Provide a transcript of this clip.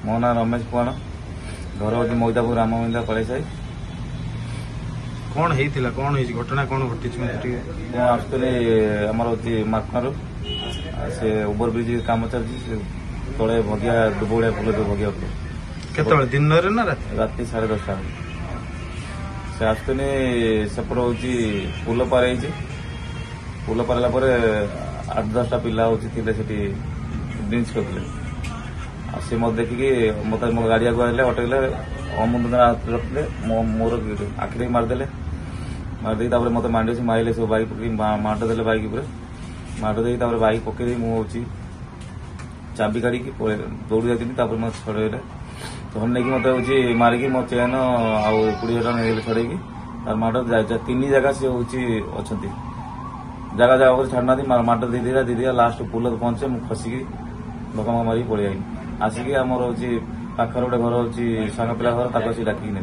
मो ना रमेश पुआण घर हूँ मैदापुर राम मंदिर कड़े साई। कौन होता कौन घटना कौन घटी आसुली आमर हूँ माकमारू से ओवर ब्रिज काम चलती तले भगिया दुबड़िया पुल जो भगिया केतବେଳେ ଦିନରେ ନା राति 10:30 से आसुनी सेपट हूँ पुल पार पुल पारा 8-10टा पिला हूँ ड्रिंक्स करते सी मत देखिकी मत मो गाड़ी आगे आए अटकले अमुद हाथ रखिले मोर आखिरी मारिदे मारिदे मत मांडी मारे सब बैक पकड़ माड़ देले बैक माड़ दे बैक पकई मुझे चाबी काढ़ी दौड़ी जाती मत छड़े छड़े मत हूँ मारिकी मो चेन आउ 20,000 टका छड़ेकी तार माड़ 3 जगह सी हूँ अच्छा जगह जगह छाड़ना माड़ दे दिया लास्ट पुल पहुंचे मुझे खसिकी धक्का मारिकी पड़े आसिकी आमर हूँ पाखर गोटे घर हूँ सांग पिला घर ताक डाकिकी ने